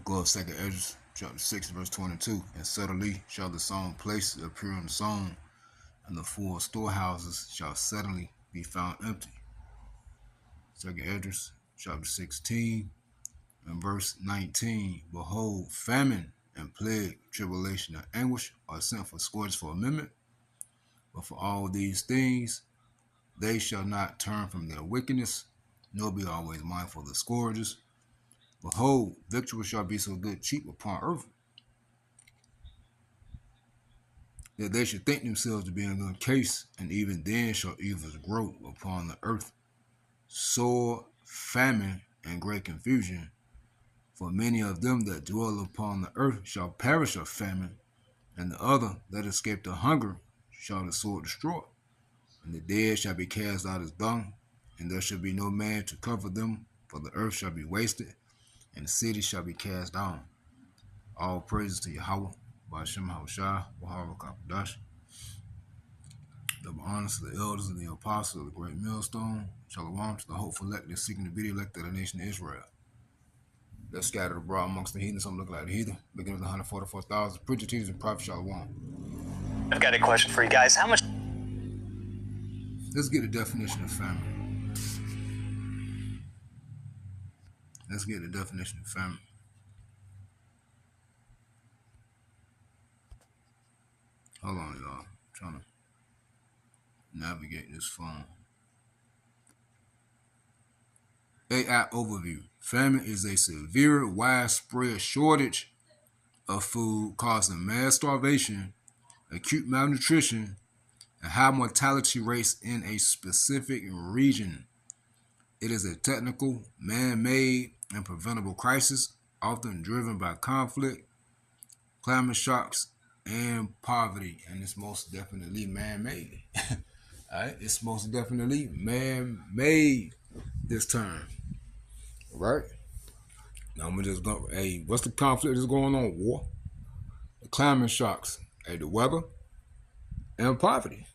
Go of 2nd Esdras, chapter 6, verse 22. And suddenly shall the sown places appear on the sown, and the full storehouses shall suddenly be found empty. 2nd Esdras, chapter 16, and verse 19. Behold, famine and plague, tribulation and anguish are sent for scourges for amendment. But for all these things, they shall not turn from their wickedness, nor be always mindful of the scourges. Behold, victory shall be so good cheap upon earth, that they should think themselves to be in good case, and even then shall evils grow upon the earth, sore famine and great confusion. For many of them that dwell upon the earth shall perish of famine, and the other that escape the hunger shall the sword destroy. And the dead shall be cast out as dung, and there shall be no man to cover them, for the earth shall be wasted, and the city shall be cast down. All praises to Yahweh, Ba'ashem Hawashai, Wahara Kapadash. Double honors to the elders and the apostles of the great millstone. Shalom to the hopeful elected seeking to be the elect of the nation of Israel. They're scattered abroad amongst the heathen, some look like the heathen. Beginning with the 144,000 preachers, teachers, and prophets. Shalom. I've got a question for you guys. How much? Let's get a definition of famine. Let's get the definition of famine. Hold on, y'all. I'm trying to navigate this phone. AI overview. Famine is a severe, widespread shortage of food causing mass starvation, acute malnutrition, and high mortality rates in a specific region. It is a technical, man-made, and preventable crisis, often driven by conflict, climate shocks, and poverty. And it's most definitely man-made. All right, it's most definitely man-made this time. All right. Now I'm just going. Hey, what's the conflict that's going on? War, the climate shocks, hey, the weather, and poverty.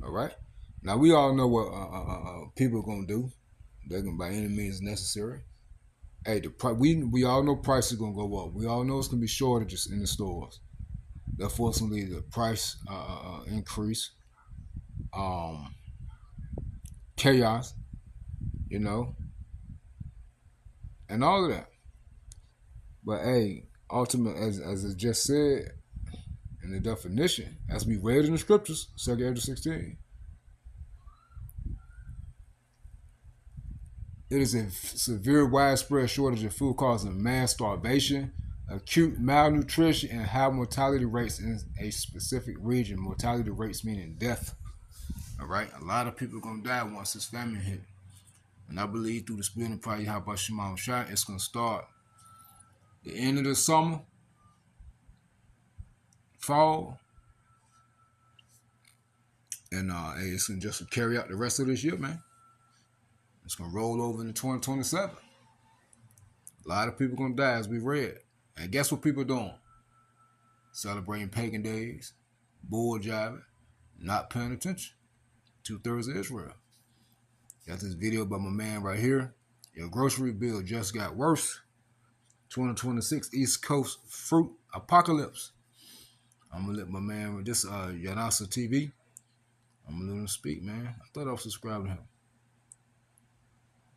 All right. Now we all know what people are gonna do. They're gonna by any means necessary. Hey, we all know prices are gonna go up. We all know it's gonna be shortages in the stores. Unfortunately, the price increase, chaos, and all of that. But hey, ultimately, as it just said in the definition, as we read in the scriptures, 2nd Esdras 16, it is a severe, widespread shortage of food causing mass starvation, acute malnutrition, and high mortality rates in a specific region. Mortality rates meaning death. All right, a lot of people are gonna die once this famine hit, and I believe through the spirit of probably how about Shema Shai, it's gonna start the end of the summer, fall, and it's gonna just carry out the rest of this year, man. It's gonna roll over into 2027. A lot of people gonna die, as we read. And guess what people doing? Celebrating pagan days, bull jiving, not paying attention. 2/3 of Israel. Got this video by my man right here. Your grocery bill just got worse. 2026 East Coast fruit apocalypse. I'm gonna let my man with this Yanasa TV. I'm gonna let him speak, man. I thought I was subscribed to him.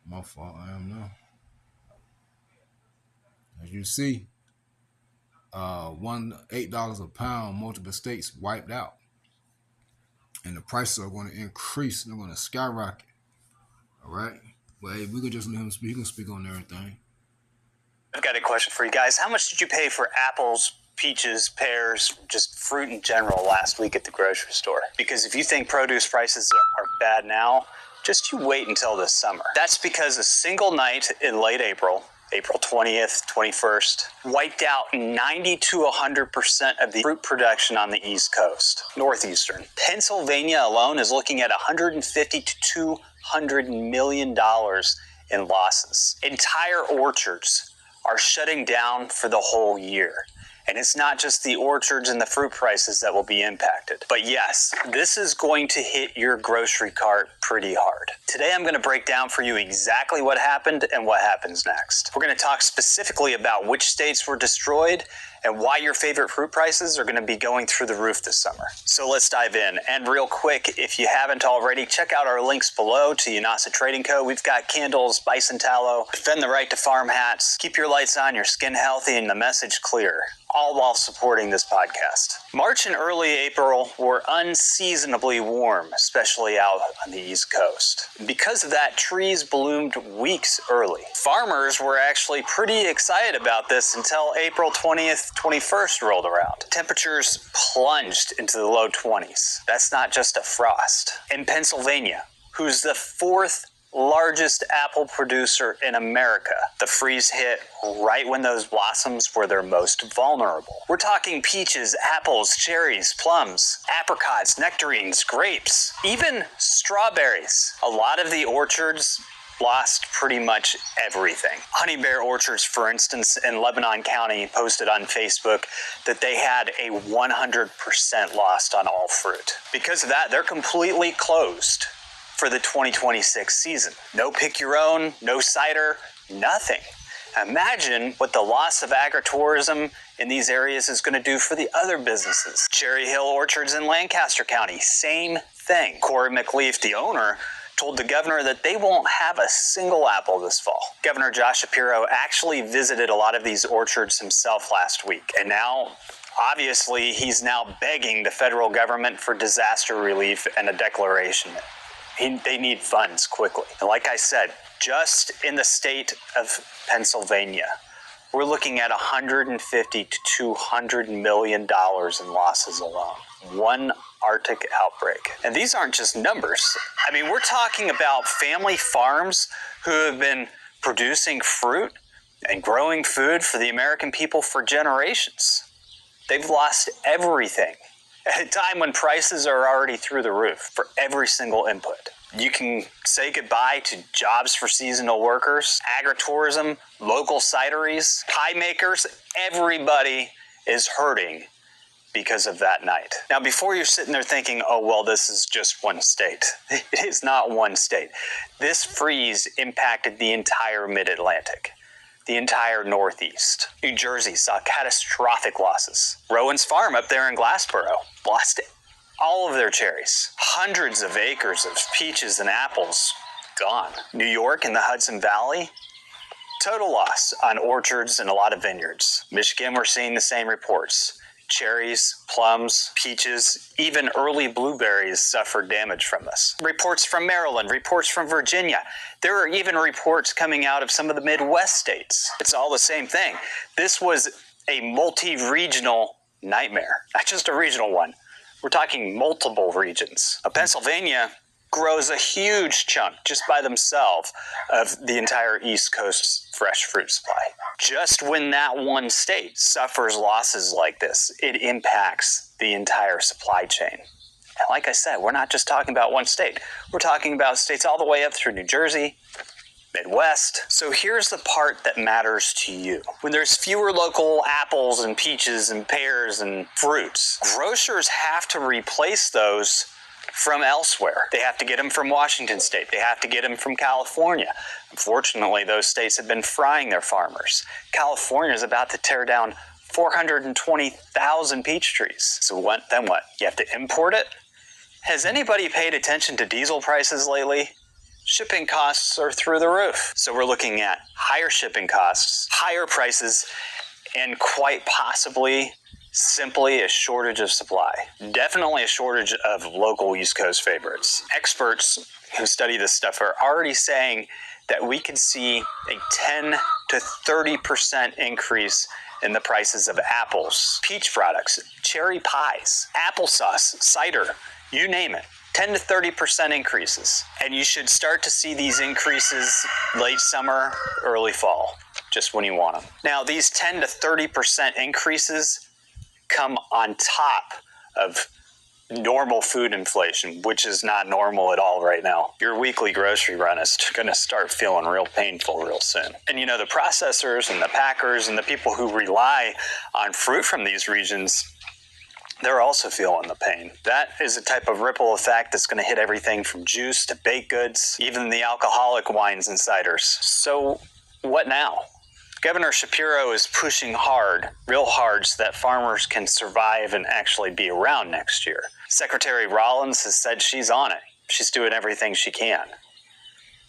My fault, I am now. As you see, $8 a pound, multiple states wiped out. And the prices are going to increase. They're going to skyrocket. All right? Well, hey, we can just let him speak. He can speak on everything. I've got a question for you guys. How much did you pay for apples, peaches, pears, just fruit in general last week at the grocery store? Because if you think produce prices are bad now, just you wait until this summer. That's because a single night in late April 20th, 21st, wiped out 90 to 100% of the fruit production on the East Coast, northeastern. Pennsylvania alone is looking at $150 to $200 million in losses. Entire orchards are shutting down for the whole year. And it's not just the orchards and the fruit prices that will be impacted. But yes, this is going to hit your grocery cart pretty hard. Today I'm going to break down for you exactly what happened and what happens next. We're going to talk specifically about which states were destroyed and why your favorite fruit prices are going to be going through the roof this summer. So let's dive in. And real quick, if you haven't already, check out our links below to Unasa Trading Co. We've got candles, bison tallow, defend the right to farm hats, keep your lights on, your skin healthy, and the message clear, all while supporting this podcast. March and early April were unseasonably warm, especially out on the East Coast. Because of that, trees bloomed weeks early. Farmers were actually pretty excited about this until April 20th, 21st rolled around. Temperatures plunged into the low 20s. That's not just a frost. In Pennsylvania, who's the fourth largest apple producer in America, the freeze hit right when those blossoms were their most vulnerable. We're talking peaches, apples, cherries, plums, apricots, nectarines, grapes, even strawberries. A lot of the orchards lost pretty much everything. Honey Bear Orchards, for instance, in Lebanon County, posted on Facebook that they had a 100% loss on all fruit. Because of that, they're completely closed for the 2026 season. No pick your own, no cider, nothing. Imagine what the loss of agritourism in these areas is going to do for the other businesses. Cherry Hill Orchards in Lancaster County, same thing. Corey McLeaf, the owner, told the governor that they won't have a single apple this fall. Governor Josh Shapiro actually visited a lot of these orchards himself last week, and now obviously he's now begging the federal government for disaster relief and a declaration. They need funds quickly. And like I said, just in the state of Pennsylvania, we're looking at $150 to $200 million in losses alone. One Arctic outbreak. And these aren't just numbers. I mean, we're talking about family farms who have been producing fruit and growing food for the American people for generations. They've lost everything at a time when prices are already through the roof for every single input. You can say goodbye to jobs for seasonal workers, agritourism, local cideries, pie makers. Everybody is hurting because of that night. Now, before you're sitting there thinking, oh, well, this is just one state. It is not one state. This freeze impacted the entire mid-Atlantic, the entire Northeast. New Jersey saw catastrophic losses. Rowan's Farm up there in Glassboro lost all of their cherries. Hundreds of acres of peaches and apples gone. New York and the Hudson Valley, total loss on orchards and a lot of vineyards. Michigan, we're seeing the same reports. Cherries, plums, peaches, even early blueberries suffered damage from this. Reports from Maryland, reports from Virginia. There are even reports coming out of some of the Midwest states. It's all the same thing. This was a multi-regional nightmare, not just a regional one. We're talking multiple regions. Pennsylvania grows a huge chunk just by themselves of the entire East Coast's fresh fruit supply. Just when that one state suffers losses like this, it impacts the entire supply chain. And like I said, we're not just talking about one state. We're talking about states all the way up through New Jersey, Midwest. So here's the part that matters to you. When there's fewer local apples and peaches and pears and fruits, grocers have to replace those from elsewhere. They have to get them from Washington State. They have to get them from California. Unfortunately, those states have been frying their farmers. California is about to tear down 420,000 peach trees. So then what? You have to import it? Has anybody paid attention to diesel prices lately? Shipping costs are through the roof. So we're looking at higher shipping costs, higher prices, and quite possibly simply a shortage of supply. Definitely a shortage of local East Coast favorites. Experts who study this stuff are already saying that we could see a 10 to 30% increase in the prices of apples, peach products, cherry pies, applesauce, cider, you name it. 10 to 30% increases. And you should start to see these increases late summer, early fall, just when you want them. Now, these 10 to 30% increases come on top of normal food inflation, which is not normal at all right now. Your weekly grocery run is going to start feeling real painful real soon. And you know, the processors and the packers and the people who rely on fruit from these regions, they're also feeling the pain. That is a type of ripple effect that's going to hit everything from juice to baked goods, even the alcoholic wines and ciders. So what now? Governor Shapiro is pushing hard, real hard, so that farmers can survive and actually be around next year. Secretary Rollins has said she's on it. She's doing everything she can.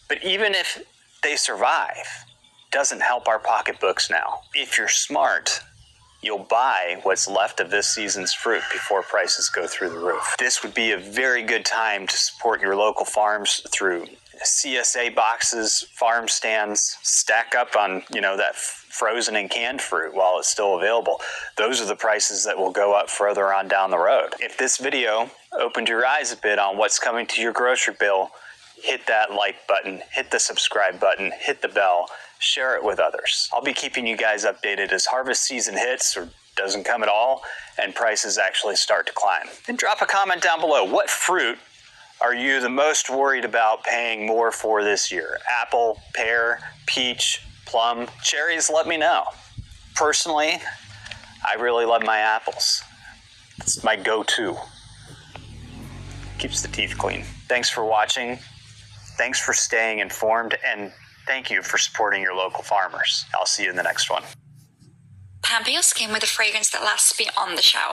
But even if they survive, it doesn't help our pocketbooks now. If you're smart, you'll buy what's left of this season's fruit before prices go through the roof. This would be a very good time to support your local farms through CSA boxes, farm stands, stack up on, that frozen and canned fruit while it's still available. Those are the prices that will go up further on down the road. If this video opened your eyes a bit on what's coming to your grocery bill, hit that like button, hit the subscribe button, hit the bell, share it with others. I'll be keeping you guys updated as harvest season hits or doesn't come at all and prices actually start to climb. And drop a comment down below. What fruit are you the most worried about paying more for this year? Apple, pear, peach, plum, cherries? Let me know. Personally, I really love my apples. It's my go-to. Keeps the teeth clean. Thanks for watching. Thanks for staying informed, and thank you for supporting your local farmers. I'll see you in the next one. Pamper your skin with a fragrance that lasts beyond the shower.